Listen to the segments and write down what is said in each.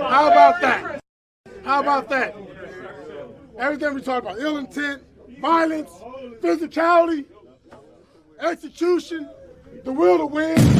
How about that? How about that? Everything we talk about, ill intent, violence, physicality, execution, the will to win.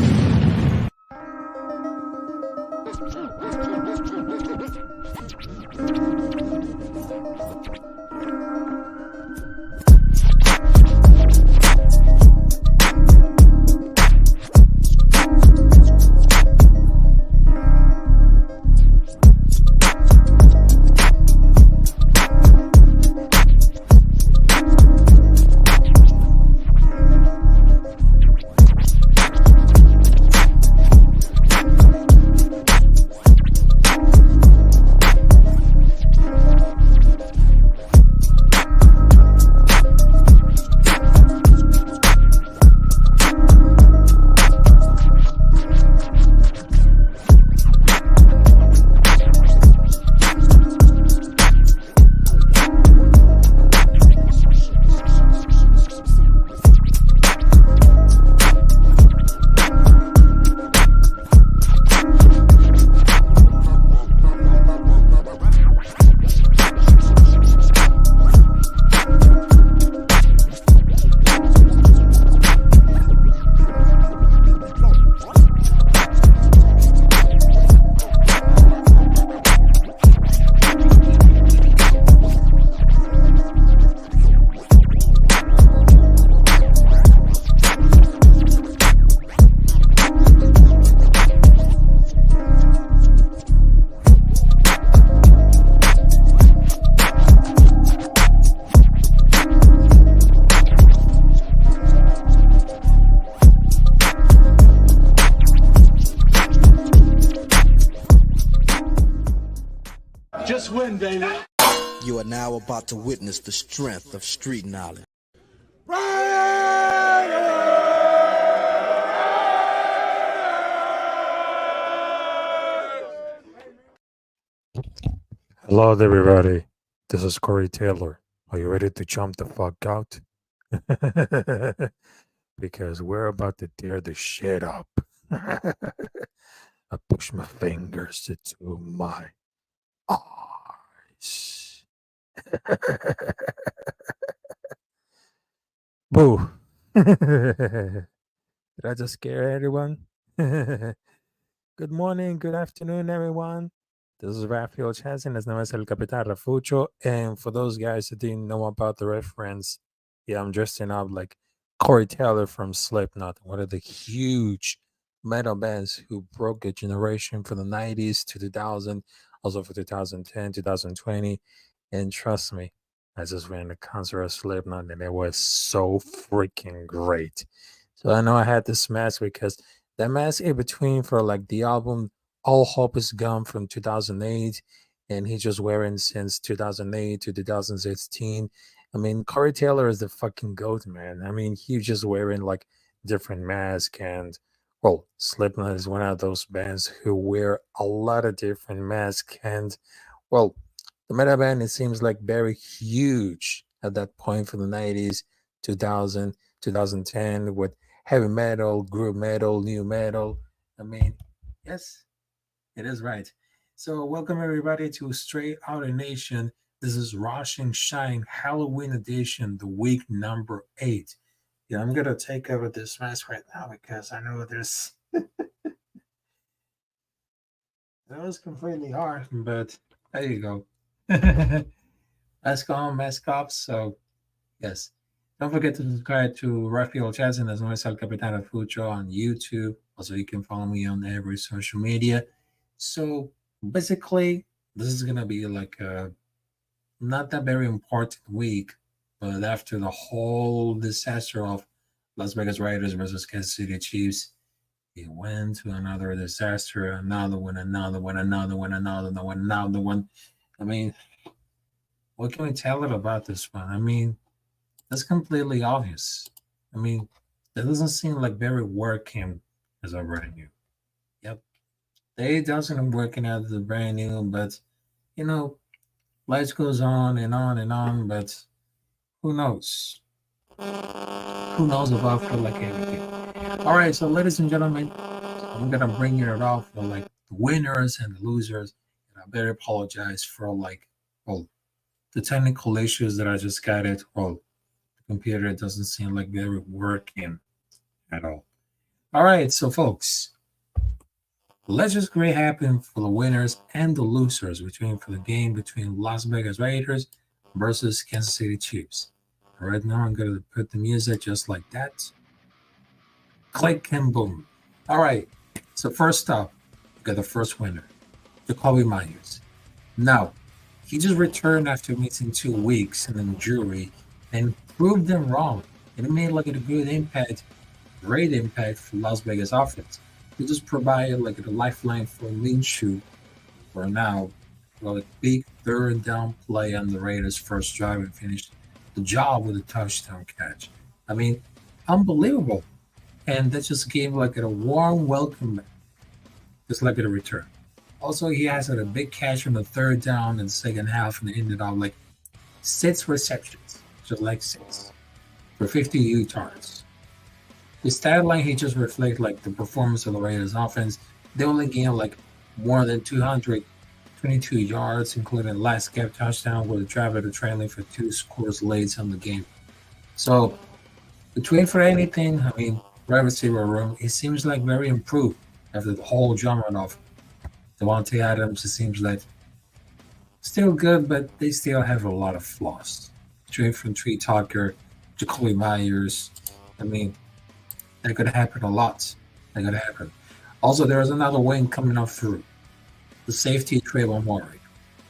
Just win, baby. You are now about to witness the strength of street knowledge. Hello, everybody. This is Corey Taylor. Are you ready to jump the fuck out? Because we're about to tear the shit up. I push my fingers into my eyes. Boo. Did I just scare everyone? Good morning, good afternoon, everyone. This is Rafael Chazin, as known as El Capitán Rafucho. And for those guys who didn't know about the reference, yeah, I'm dressing up like Corey Taylor from Slipknot, one of the huge metal bands who broke a generation from the 90s to 2000, also for 2010, 2020. And trust me, I just went to a concert of Slipknot and it was so freaking great. So I know I had this mask because that mask in between for like the album All Hope Is Gone from 2008, and he's just wearing since 2008 to 2016. I mean, Corey Taylor is the fucking goat, man. I mean, he's just wearing like different masks, and well, Slipknot is one of those bands who wear a lot of different masks, and well, the metal band, it seems like very huge at that point from the 90s, 2000, 2010 with heavy metal, group metal, new metal. I mean, yes, it is right. So welcome everybody to Straight Outta Nation. This is Rosh and Shine Halloween edition, the week number 8. Yeah, I'm gonna take over this mess right now because I know there's that was completely hard, but there you go. Mask on, mask off. So yes. Don't forget to subscribe to Rafael Chazin as well as El Capitán Rafucho on YouTube. Also, you can follow me on every social media. So basically, this is gonna be like a not that very important week, but after the whole disaster of Las Vegas Raiders versus Kansas City Chiefs, it went to another disaster, another one, another one, another one, another one, another one. I mean, what can we tell it about this one? I mean, that's completely obvious. I mean, that doesn't seem like very working as a brand new. Yep. They doesn't working as a brand new, but you know, life goes on and on and on, but who knows? Who knows about feel like everything. Alright, so ladies and gentlemen, I'm gonna bring it off for like the winners and the losers. And better apologize for the technical issues that I just got it. Well, the computer doesn't seem like they're working at all. All right, so folks, let's just great happen for the winners and the losers for the game between Las Vegas Raiders versus Kansas City Chiefs. Right now, I'm going to put the music just like that. Click and boom. All right. So first up, we got the first winner, Jacoby Myers. Now, he just returned after missing 2 weeks in an injury and proved them wrong. And it made like a good impact, great impact for Las Vegas offense. He just provided like a lifeline for Minshew for now. Well, a big third down play on the Raiders' first drive and finished the job with a touchdown catch. I mean, unbelievable. And that just gave like a warm welcome back, just like a return. Also, he has a big catch on the third down in the second half and ended up like 6 receptions, just like 6, for 50 yards. The stat line, he just reflects like the performance of the Raiders offense. They only gained like more than 222 yards, including the last gap touchdown with the driver to trailing for 2 scores late on the game. So between for anything, I mean, wide receiver room, it seems like very improved after the whole genre of Devontae Adams. It seems like still good, but they still have a lot of flaws. Straight from Tree Tucker, Jacoby Myers. I mean, that could happen a lot. That could happen. Also, there is another wing coming up through. The safety, Trayvon Warwick.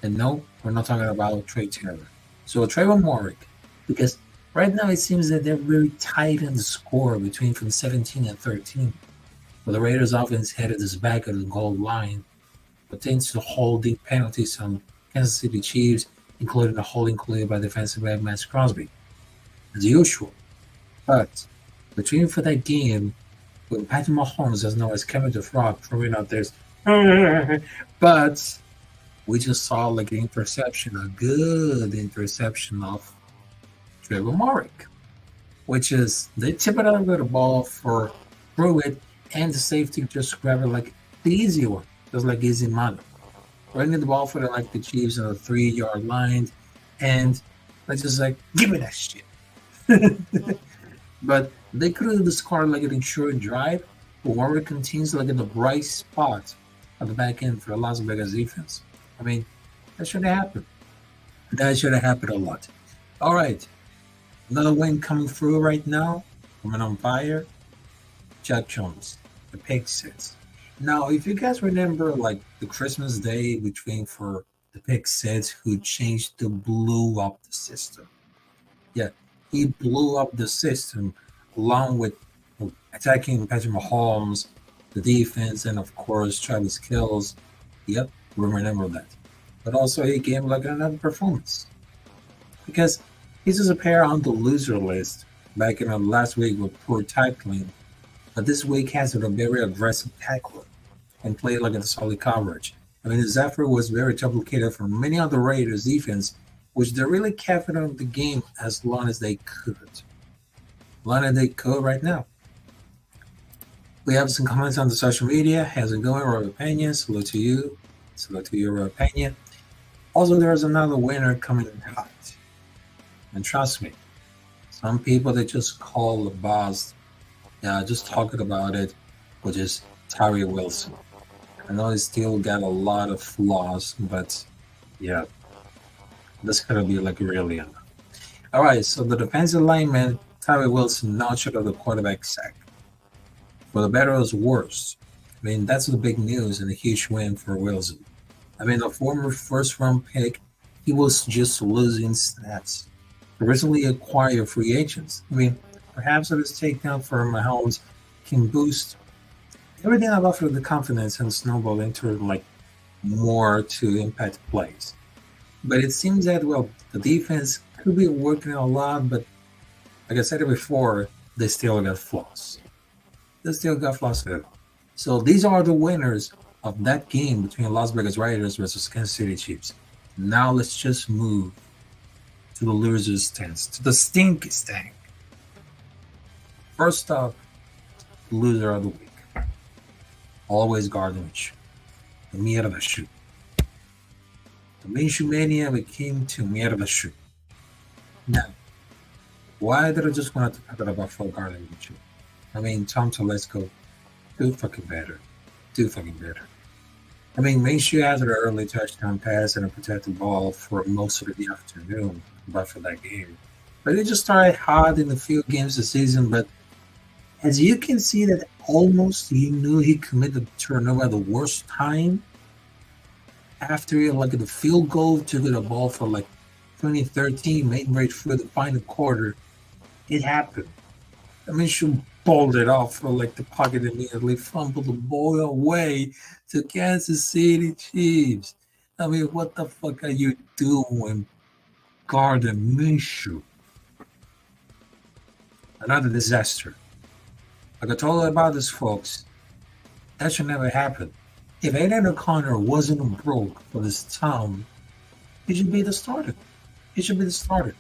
And no, we're not talking about Trey Taylor. So Trayvon Warwick, because right now it seems that they're really tight in the score between from 17 and 13. But the Raiders offense headed us back at the goal line, but tends to hold deep penalties on Kansas City Chiefs, including the holding included by defensive back Max Crosby, as usual. But between for that game, when Patrick Mahomes doesn't know as Kevin the Frog throwing out this, but we just saw like an interception, a good interception of Trayvon Warwick, which is they tip it out of the ball for through it, and the safety just grab it like the easy one, just like easy money. Running the ball for the Chiefs on the 3-yard line, and let's just like give me that shit. But they could have discarded like an insured drive, but Warwick continues like in the bright spot at the back end for the Las Vegas defense. I mean, that should have happened. That should have happened a lot. All right. Another win coming through right now, coming on fire. Jack Jones, the pick six. Now, if you guys remember, like the Christmas day between for the pick six, who blew up the system. Yeah, he blew up the system along with attacking Patrick Mahomes, the defense, and of course Travis Kelce. Yep, we remember that. But also he gave like another performance because he's just a pair on the loser list back in last week with poor tackling, but this week has a very aggressive tackler and played like a solid coverage. I mean, his effort was very duplicated from many other Raiders defense, which they really kept it on the game as long as they could. Right now. We have some comments on the social media. How's it going? Our opinions. Salute to you. Salute to your opinion. Also, there's another winner coming in hot. And trust me, some people they just call the boss, just talking about it, which is Tyree Wilson. I know he still got a lot of flaws, but yeah, this gonna be like really enough. All right, so the defensive lineman Tyree Wilson not short of the quarterback sack. For the better or the worse, I mean that's the big news and a huge win for Wilson. I mean, the former first-round pick, he was just losing snaps. Recently acquired free agents. I mean, perhaps his takedown for Mahomes can boost everything about the confidence and snowball into like more to impact plays. But it seems that the defense could be working a lot, but like I said it before, they still got flaws. So these are the winners of that game between Las Vegas Raiders versus Kansas City Chiefs. Now let's just move to the loser's stance, to the stinky stank. First up, loser of the week. Always Gardner Minshew, the meat of the shoe. Minshew Mania became to Mierda Shoe. Now, why did I just want to talk about full Garden Minshew? I mean, Tom Telesco, do fucking better. Do fucking better. I mean, Minshew had an early touchdown pass and a protected ball for most of the afternoon, but for that game. But he just started hot in the few games this season, but as you can see that almost he knew he committed the turnover at the worst time. After he like the field goal, took the ball for like 2013, made right through the final quarter. It happened. I mean, she balled it off for like the pocket immediately, fumbled the ball away to Kansas City Chiefs. I mean, what the fuck are you doing, Gardner Minshew? Another disaster. Like I told you about this, folks, that should never happen. If Aiden O'Connor wasn't broke for this town, he should be the starter. He should be the starter.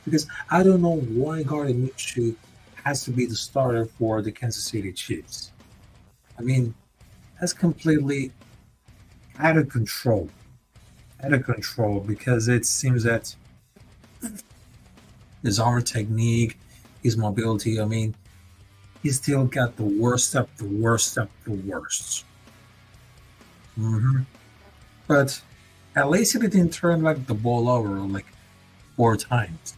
Because I don't know why Gardner Minshew has to be the starter for the Kansas City Chiefs. I mean, that's completely out of control. Out of control because it seems that his arm technique, his mobility, I mean, he still got the worst of the worst of the worst. But at least he didn't turn like the ball over like 4 times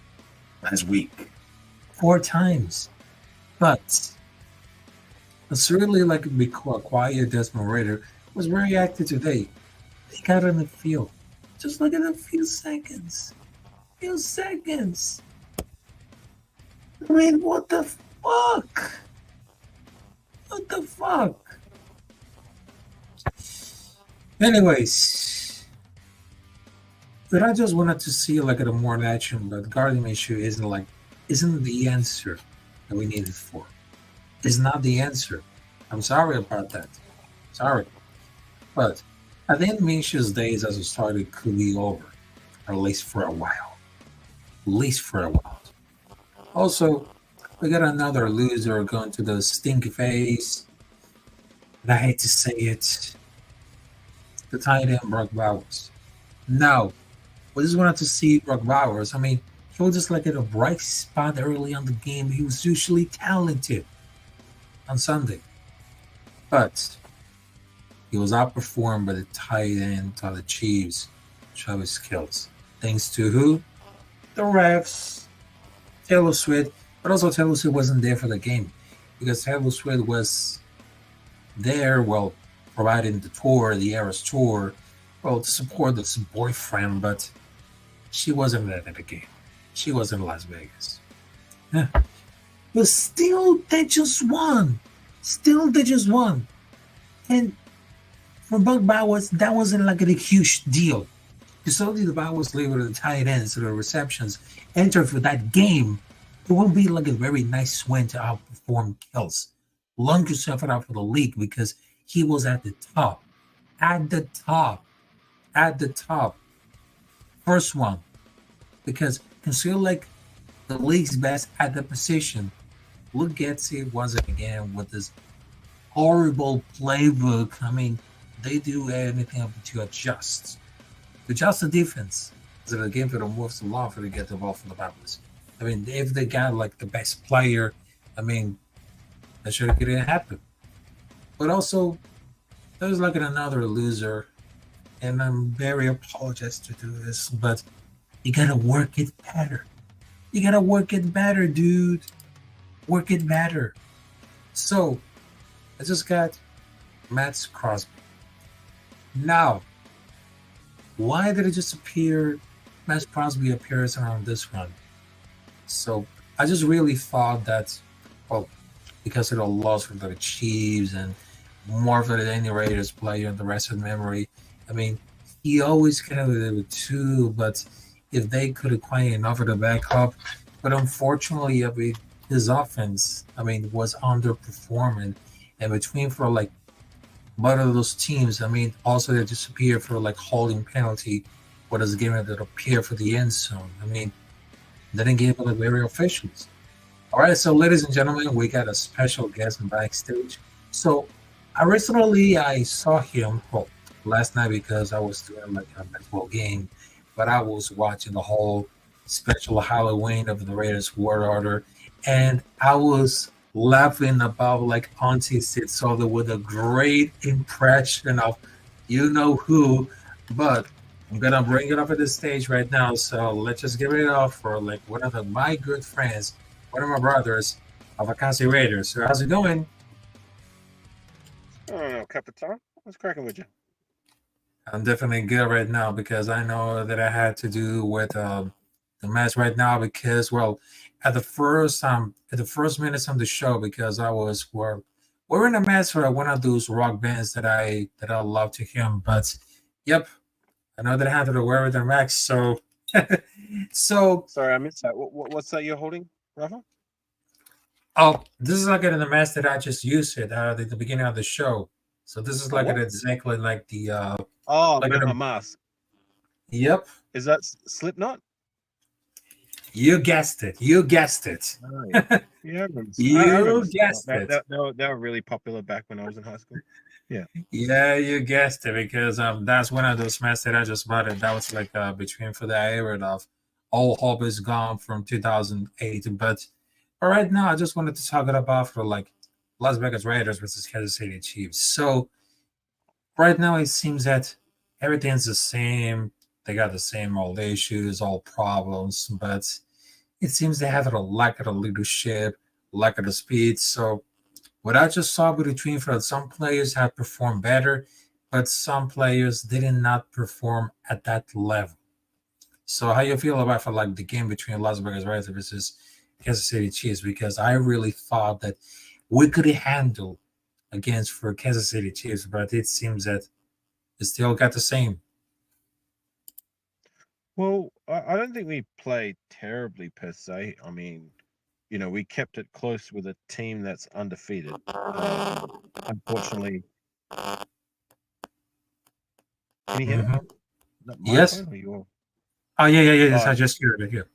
last week. 4 times. But certainly like a quiet Desmond Raider was very active today. He got on the field. Just look at a few seconds. Few seconds. I mean, what the fuck? What the fuck? Anyways, but I just wanted to see like a more natural, but Gardner Minshew isn't the answer that we needed for. It's not the answer. I'm sorry about that. Sorry. But I think Minshew's days as a starter could be over, or at least for a while. At least for a while. Also, we got another loser going to the stinky face. And I hate to say it. The tight end Brock Bowers. No, we just wanted to see Brock Bowers. I mean, he was just like at a bright spot early on the game. He was usually talented on Sunday, but he was outperformed by the tight end of the Chiefs, Travis skills. Thanks to who? The refs, Taylor Swift, but also Taylor Swift wasn't there for the game because Taylor Swift was there, well, providing the tour, the Eras tour, well, to support this boyfriend, but she wasn't there at the game. She was in Las Vegas. Yeah. But still, they just won. And for Buck Bowers, that wasn't like a huge deal. Because only the Bowers leave with the tight ends or the receptions enter for that game, it won't be like a very nice win to outperform Kelce. Lung yourself out for the league because he was at the top. At the top. First one. Because consider like the league's best at the position. Luke gets it once again with this horrible playbook. I mean, they do anything up to adjust the defense. So the game for the moves along for to get the ball from the Bowers. I mean, if they got like the best player, I mean, that should have didn't happen. But also, there's like another loser, and I'm very apologetic to do this, but you gotta work it better. You gotta work it better, dude. Work it better. So, I just got Matt Crosby. Now, why did it just appear? Matt Crosby appears around this one. So, I just really thought that, well, because of the loss for the Chiefs and more for the any Raiders player and the rest of memory. I mean, he always kind of did it too, but if they could acquire enough of the backup, but unfortunately, I mean, his offense, I mean, was underperforming, and between for like both of those teams, I mean, also they disappeared for like holding penalty, what is given that appear for the end zone. I mean, they didn't give it like very officials. All right, so ladies and gentlemen, we got a special guest backstage. So originally I saw him, well, last night because I was doing like a baseball game, but I was watching the whole special Halloween of the Raiders War Order, and I was laughing about like Auntie Sid Soda with a great impression of you know who, but I'm gonna bring it up at the stage right now. So let's just give it up for like one of my good friends, one of my brothers of Akasi Raiders. So how's it going? Oh, Capitán, what's cracking with you? I'm definitely good right now because I know that I had to do with the match right now because well at the first minutes of the show because I was we're in a match for one of those rock bands that I love to hear. But yep, I know that I had to wear with the Max. So so Sorry, I missed that. What's that you're holding, Rafa? oh, this is like in the match that I just used it at the beginning of the show. So this is A like what? exactly like the Oh, like a mask. yep. Is that Slipknot? You guessed it. You guessed it. Oh, yeah. Yeah, I remember. I You remember Slipknot. guessed it. They were really popular back when I was in high school. Yeah. Yeah, you guessed it because that's one of those matches that I just bought it. That was like between for the era of All Hope Is Gone from 2008. But right now, I just wanted to talk about for like Las Vegas Raiders versus Kansas City Chiefs. So right now, it seems that everything's the same. They got the same old issues, all problems, but it seems they have a lack of the leadership, lack of the speed. So what I just saw between for some players have performed better, but some players did not perform at that level. So how you feel about for like the game between Las Vegas Raiders versus Kansas City Chiefs? Because I really thought that we could handle against for Kansas City Chiefs, but it seems that it still got the same. Well, I don't think we played terribly per se. I mean, we kept it close with a team that's undefeated. Unfortunately, can you hear me? Mhm. Is that my Yes. phone or your? Oh yeah. Yes, Oh, I just heard it here.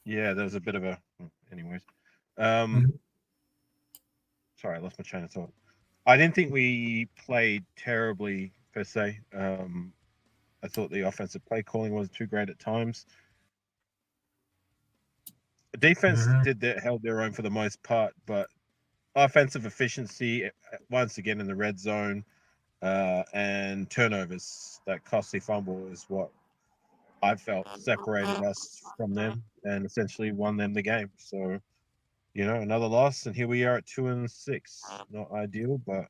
yeah. There was a bit of a. Anyways, Mhm. sorry, I lost my train of thought. I didn't think we played terribly per se. I thought the offensive play calling wasn't too great at times. The defense Mhm. held their own for the most part, but offensive efficiency once again in the red zone and turnovers, that costly fumble is what I felt separated us from them and essentially won them the game. So another loss, and here we are at 2-6. Not ideal, but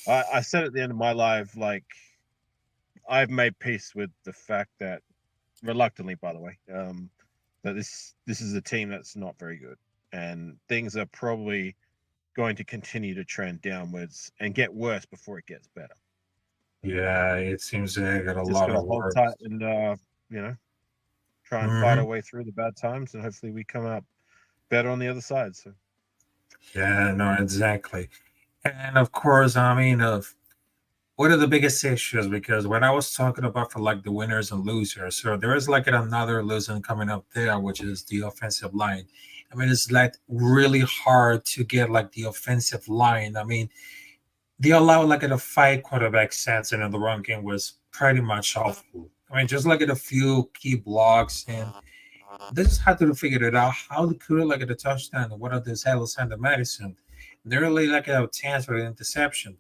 I said at the end of my live, like, I've made peace with the fact that, reluctantly, by the way, that this is a team that's not very good, and things are probably going to continue to trend downwards and get worse before it gets better. Yeah, it seems they got a Just lot got to of hold work. tight and try and fight our Mhm. way through the bad times, and hopefully we come out better on the other side. So Yeah, no, exactly. And of course, I mean, of what are the biggest issues? Because when I was talking about for like the winners and losers, so there is like another loser coming up there, which is the offensive line. I mean, it's like really hard to get like the offensive line. I mean, they allow like a five quarterback sets and in the run game was pretty much awful. I mean, just like at a few key blocks and they just had to figure it out how they could like at a touchdown and one of this Alexander Madison. Nearly like a chance for an interception.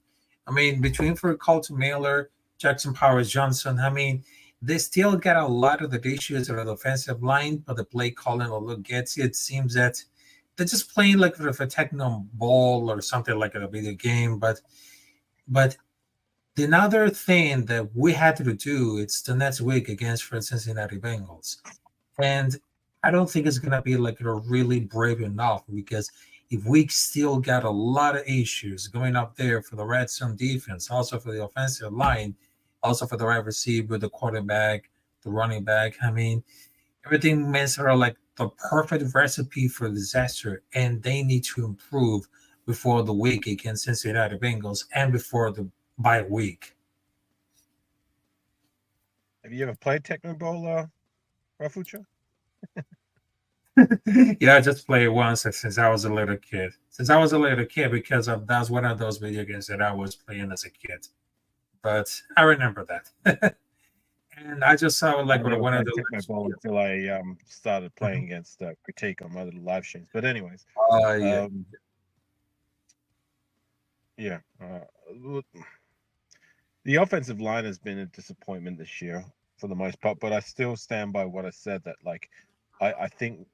I mean, between for Colton Miller, Jackson Powers Johnson, I mean, they still got a lot of the issues on the offensive line, but the play calling a little gets it. Seems that they're just playing like with a techno ball or something like a video game. But the another thing that we had to do it's the next week against for Cincinnati Bengals. And I don't think it's gonna be like a really brave enough because if we still got a lot of issues going up there for the red zone defense, also for the offensive line, also for the wide receiver, the quarterback, the running back. I mean, everything makes are like the perfect recipe for disaster, and they need to improve before the week against Cincinnati Bengals and before the bye week. have you ever played Techno Bowl, Rafucho? Yeah, I just played once since I was a little kid. Since I was a little kid, because of that's one of those video games that I was playing as a kid. but I remember that. And I just saw like I one of checked my the. ball until I started playing against Critique on my little live streams. But anyways, Yeah. yeah. The offensive line has been a disappointment this year for the most part, but I still stand by what I said that like I think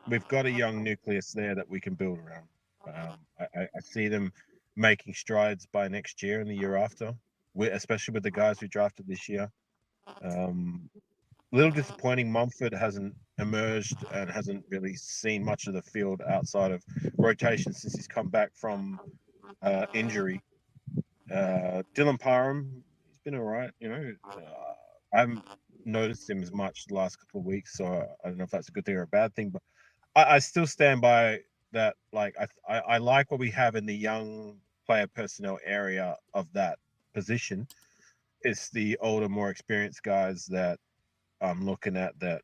we've got a young nucleus there that we can build around. I see them making strides by next year and the year after, especially with the guys we drafted this year. Little disappointing, Mumford hasn't emerged and hasn't really seen much of the field outside of rotation since he's come back from injury. Dylan Parham, he's been all right. I haven't noticed him as much the last couple of weeks, so I don't know if that's a good thing or a bad thing. But I still stand by that. Like I like what we have in the young player personnel area of that position. It's the older, more experienced guys that I'm looking at that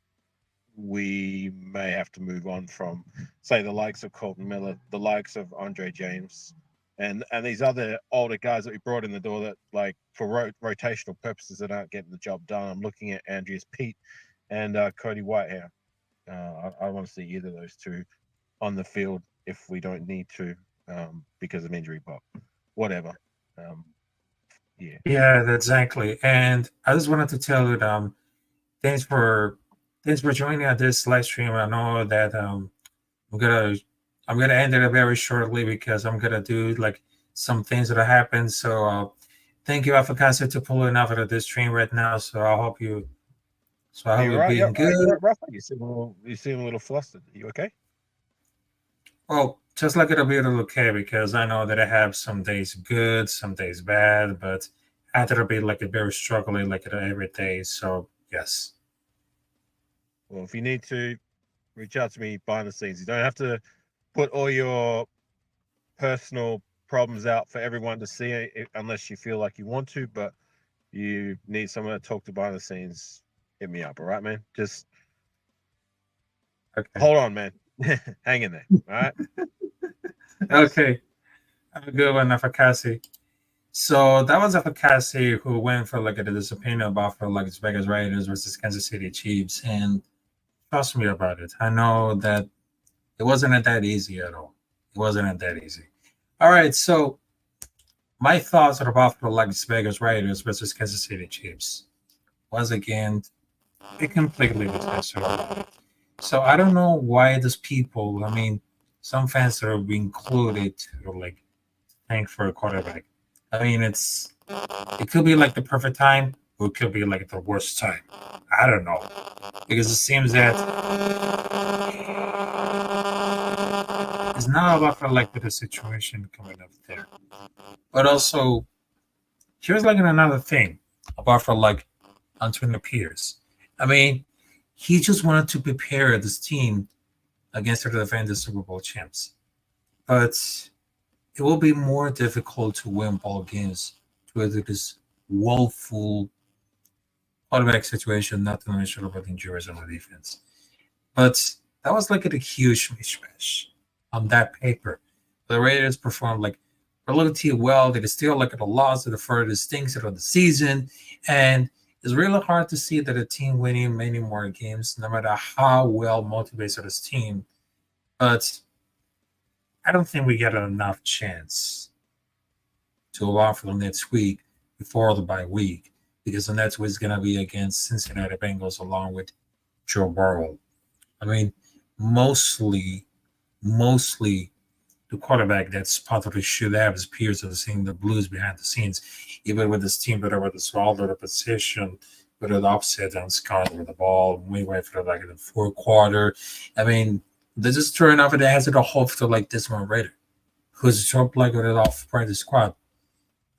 we may have to move on from, say, the likes of Colton Miller, the likes of Andre James, and these other older guys that we brought in the door that, like, for rotational purposes, that aren't getting the job done. I'm looking at Andreas Pete and Cody Whitehair. I want to see either of those two on the field if we don't need to because of injury, but whatever. Yeah. Yeah, exactly. And I just wanted to tell you, thanks for joining on this live stream. I know that I'm gonna end it very shortly because I'm gonna do like some things that happened. So thank you, Afakasa, to pulling out of this stream right now. So I hope you're right. being Yeah, good. Rafa, you seem a little flustered. Are you okay? Well, just like it'll be a little okay because I know that I have some days good, some days bad, but it'll be like a very struggling like every day. So yes. Well, if you need to, reach out to me behind the scenes. You don't have to put all your personal problems out for everyone to see unless you feel like you want to, but you need someone to talk to behind the scenes, hit me up. All right, man? Just hold on, man. Hang in there. All right. Okay. Have a good one, Afakasi. So that was Afakasi who went for like a disappointment about for like Vegas Raiders versus Kansas City Chiefs. And trust me about it. I know that it wasn't that easy at all. It wasn't that easy. All right. So my thoughts are about for like Vegas Raiders versus Kansas City Chiefs. Once again, it completely detached. So I don't know why those people, I mean, some fans that are included or like thank for a quarterback. I mean, it could be like the perfect time, or it could be like the worst time. I don't know. Because it seems that it's not about for like the situation coming up there. But also, here's like another thing about for like Antonio Pierce. I mean, he just wanted to prepare this team against the defending Super Bowl champs. But it will be more difficult to win ball games with this woeful quarterback situation, not to mention about injuries on the defense. But that was like a huge mishmash on that paper. The Raiders performed like relatively well. They still like a loss to the furthest things of the season. And it's really hard to see that a team winning many more games, no matter how well motivated this team. But I don't think we get enough chance to allow for the next week before the bye week because the next week is going to be against Cincinnati Bengals along with Joe Burrow. I mean, mostly the quarterback that's probably should have is Pierce of seeing the Blues behind the scenes, even with this team that over the smaller position, with an upset down Scott with the ball midway through like in the fourth quarter. I mean, they just throwing off it has it a hope to like this one Raider, who's dropped like with it off practice squad.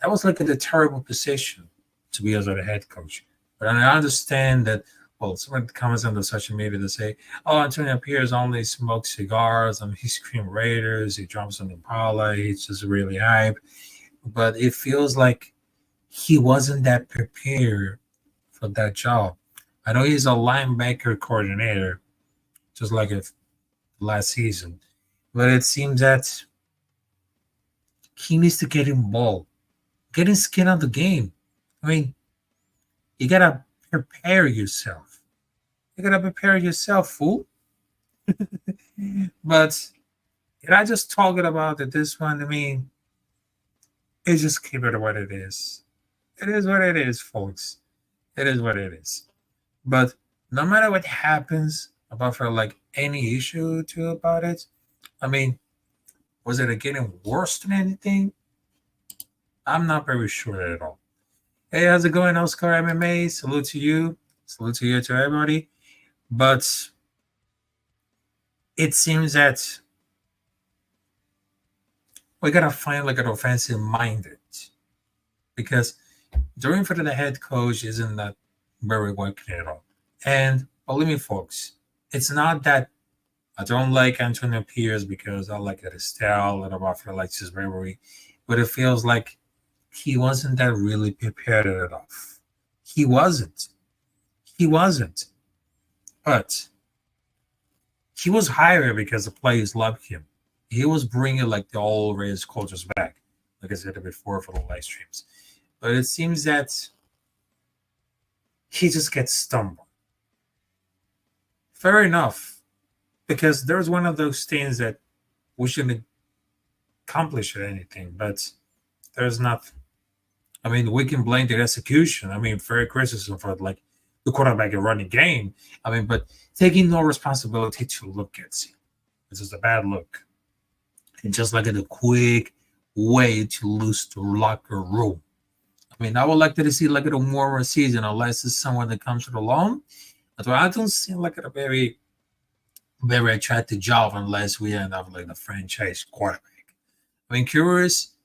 That was like a terrible position to be as a head coach. But I understand that. Well, someone comments on the social media to say, "Oh, Antonio Pierce only smokes cigars. I mean, he screams Raiders. He jumps on Impala. He's just really hype." But it feels like he wasn't that prepared for that job. I know he's a linebacker coordinator, just like last season, but it seems that he needs to get involved, get his skin on the game. I mean, you gotta prepare yourself. You gotta prepare yourself, fool. But I just talking about it, this one, I mean, it just keep it what it is. It is what it is, folks. It is what it is. But no matter what happens about for like any issue to about it, I mean, was it getting worse than anything? I'm not very sure at all. Hey, how's it going, Oscar MMA? Salute to you. Salute to you, to everybody. But it seems that we gotta find like an offensive minded, because doing for the head coach isn't that very working at all. And believe me, folks, it's not that I don't like Antonio Pierce because I like his style and I feel like his bravery, but it feels like he wasn't that really prepared enough. He wasn't. He wasn't. But he was hired because the players loved him. He was bringing like the old Raiders cultures back, like I said before for the live streams. But it seems that he just gets stumbled. Fair enough, because there's one of those things that we shouldn't accomplish or anything, but there's nothing. I mean, we can blame the execution. I mean, fair criticism for like the quarterback and running game. I mean, but taking no responsibility to look at it. This is a bad look. And just like a quick way to lose the locker room. I mean, I would like to see like a more season unless it's someone that comes to the loan. But I don't see like a very, very attractive job unless we end up like the franchise quarterback. I mean, curious.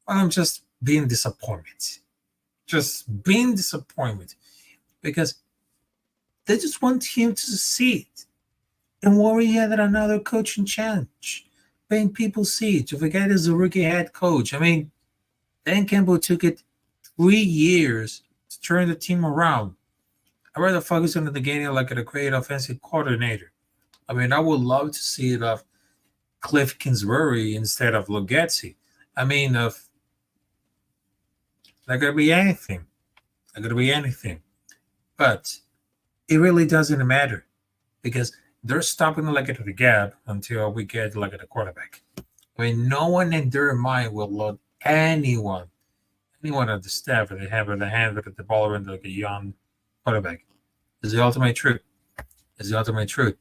Well, I'm just being disappointed. Just being disappointed. Because they just want him to succeed. And worry had another coaching challenge. Paying people see to forget as a rookie head coach. I mean, Dan Campbell took it 3 years to turn the team around. I'd rather focus on the game like a great offensive coordinator. I mean, I would love to see it of Cliff Kingsbury instead of Lugetzi. I mean, of not gonna be anything. Not gonna be anything. But it really doesn't matter because they're stopping like at the gap until we get like at the quarterback. I mean, no one in their mind will load anyone on the staff that they have in the hand with the ball into like a young quarterback. It's the ultimate truth. It's the ultimate truth.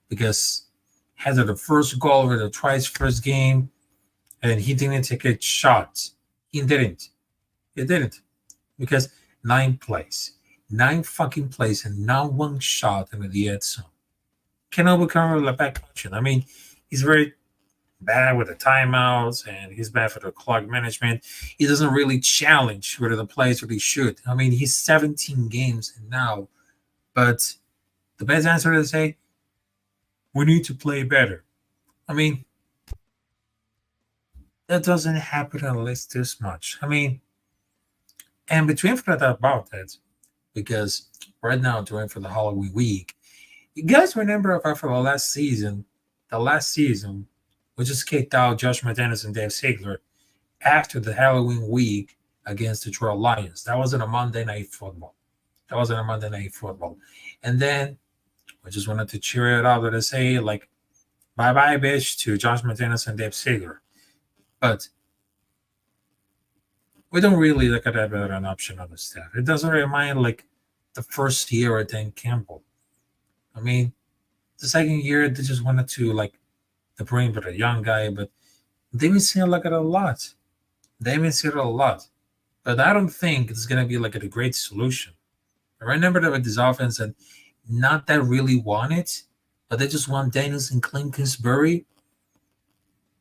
Because had the first goal over the twice first game, and he didn't take a shot. He didn't. He didn't. Because 9 plays. 9 fucking plays and not one shot into the end zone. Cannot become a back function. I mean, he's very bad with the timeouts and he's bad for the clock management. He doesn't really challenge whether the plays what he should. I mean, he's 17 games now, but the best answer is to say, we need to play better. I mean, that doesn't happen unless this much. I mean, and between for that about that, because right now during for the Halloween week, you guys remember for the last season, we just kicked out Josh McDaniels and Dave Ziegler after the Halloween week against the Detroit Lions. That wasn't a Monday Night Football. And then we just wanted to cheer it out and say, like, bye-bye, bitch, to Josh McDaniels and Dave Ziegler. But we don't really look at that as an option on the staff. It doesn't remind, like, the first year at Dan Campbell. I mean, the second year, they just wanted to, like, the bring but a young guy, but they've been seeing like it a lot. But I don't think it's gonna be like a great solution. I remember that with this offense that not that really want it, but they just want Daniels and Clint Kingsbury,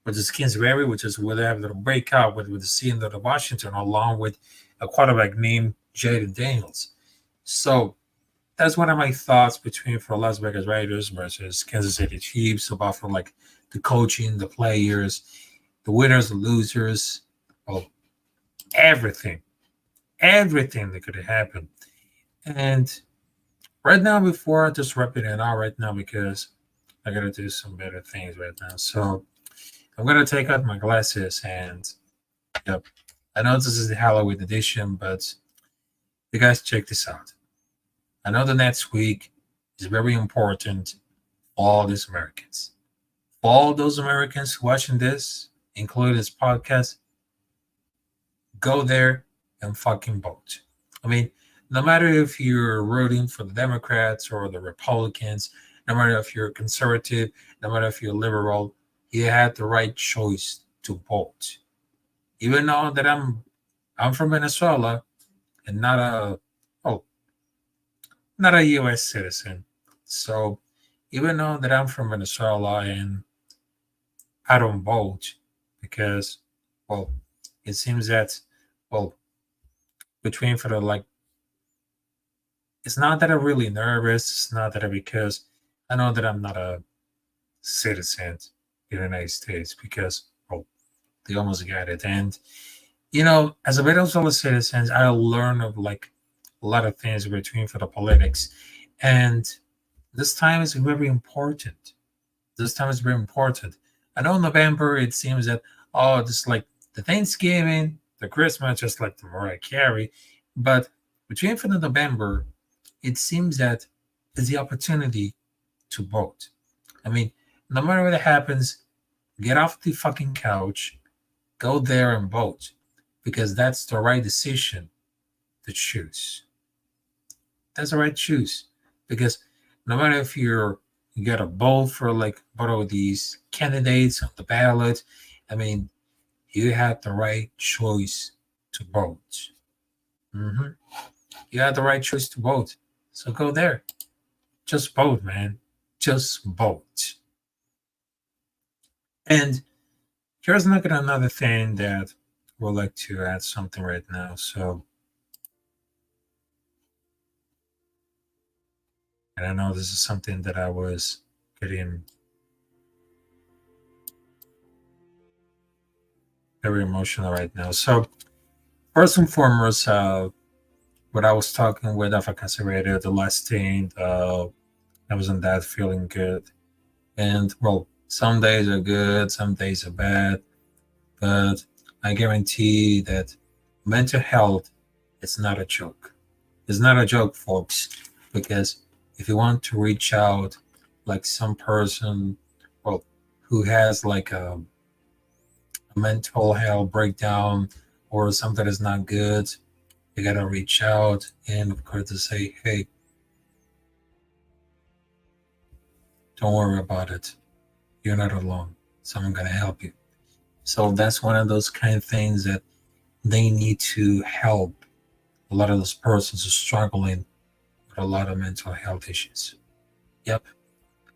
which is Kingsbury, which is where they have the breakout with the scene of Washington, along with a quarterback named Jaden Daniels. So that's one of my thoughts between for Las Vegas Raiders versus Kansas City Chiefs about for like the coaching, the players, the winners, the losers, everything that could have happened. And right now, before I just wrapping it out right now because I gotta do some better things right now. So I'm gonna take out my glasses and yep, I know this is the Halloween edition, but you guys check this out. I know the next week is very important for all these Americans. For all those Americans watching this, including this podcast, go there and fucking vote. I mean, no matter if you're rooting for the Democrats or the Republicans, no matter if you're conservative, no matter if you're liberal, you had the right choice to vote. Even though that I'm from Venezuela and not a U.S. citizen. So even though that I'm from Venezuela and I don't vote because, well, it seems that, well, between for the like, it's not that I'm really nervous. It's not that because I know that I'm not a citizen in the United States because, well, they almost got it. And, as a Venezuelan citizen, I learn of like a lot of things between for the politics. And this time is very important. This time is very important. I know in November it seems that just like the Thanksgiving, the Christmas, just like the Mariah Carey, but between for the November, it seems that it's the opportunity to vote. I mean, no matter what happens, get off the fucking couch, go there and vote, because that's the right decision to choose. That's the right choose, because no matter if you got to vote for like one of these candidates on the ballot, I mean, you had the right choice to vote. You had the right choice to vote. So go there. Just vote, man. Just vote. And here's another thing that I would like to add something right now. So, and I know this is something that I was getting very emotional right now. So, first and foremost, when I was talking with Advocacy Radio, the last thing, I wasn't that feeling good. And, well, some days are good, some days are bad, but I guarantee that mental health is not a joke. It's not a joke, folks, because if you want to reach out like some person, well, who has like a mental health breakdown or something that's not good, you gotta reach out and of course to say, hey, don't worry about it. You're not alone. Someone gonna help you. So that's one of those kind of things that they need to help a lot of those persons who are struggling with a lot of mental health issues. Yep.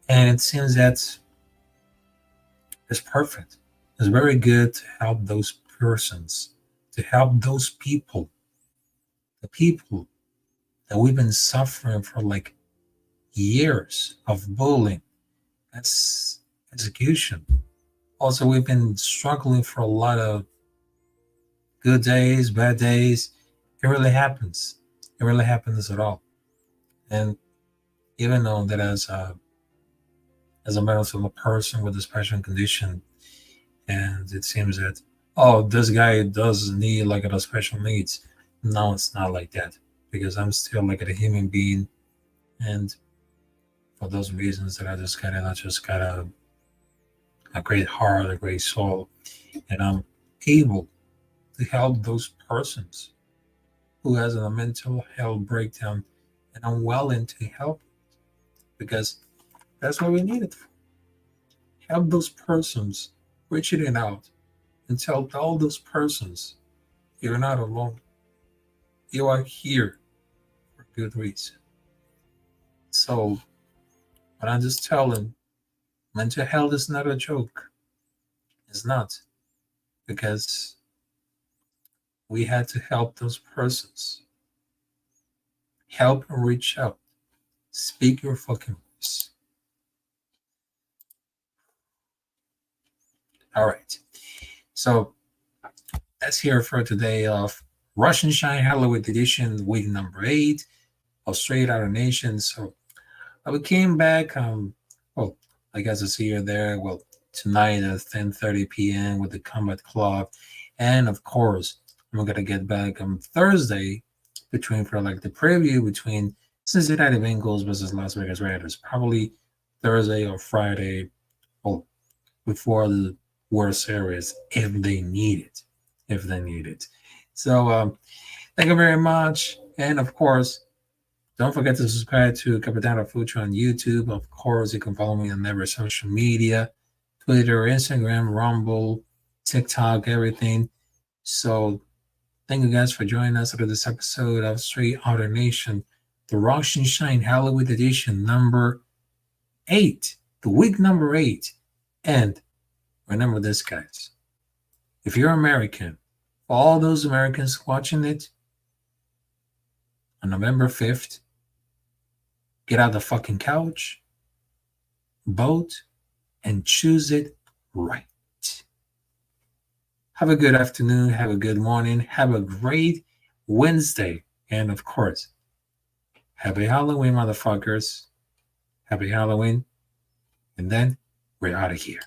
And it seems that it's perfect. It's very good to help those persons, to help those people, the people that we've been suffering for like years of bullying. That's execution. Also, we've been struggling for a lot of good days, bad days. It really happens. It really happens at all. And even though that as a mental person with a special condition, and it seems that this guy does need like a special needs. No, it's not like that, because I'm still like a human being, and for those reasons that I just got a great heart, a great soul, and I'm able to help those persons who has a mental health breakdown, and I'm willing to help, because that's what we need it for. Help those persons, reach it out, and tell all those persons, you're not alone. You are here for good reason. So, when I just tell them, mental health is not a joke. It's not, because we had to help those persons. Help and reach out. Speak your fucking voice. All right. So that's here for today of Russian Shine Halloween edition, week number 8 of Straight Outta Nation. So we came back. I guess I see you there. Well, tonight at 10:30 p.m. with the Combat Club, and of course I'm gonna get back on Thursday for like the preview between Cincinnati Bengals versus Las Vegas Raiders. Probably Thursday or Friday, or before the World Series, if they need it. If they need it. So thank you very much. And of course, don't forget to subscribe to Capitán Rafucho on YouTube. Of course, you can follow me on every social media, Twitter, Instagram, Rumble, TikTok, everything. So thank you guys for joining us for this episode of Straight Outta Nation, the Rosh and Shine Halloween edition number 8, the week number 8. And remember this, guys. If you're American, for all those Americans watching it, on November 5th, get out the fucking couch, vote, and choose it right. Have a good afternoon. Have a good morning. Have a great Wednesday. And of course, happy Halloween, motherfuckers. Happy Halloween. And then we're out of here.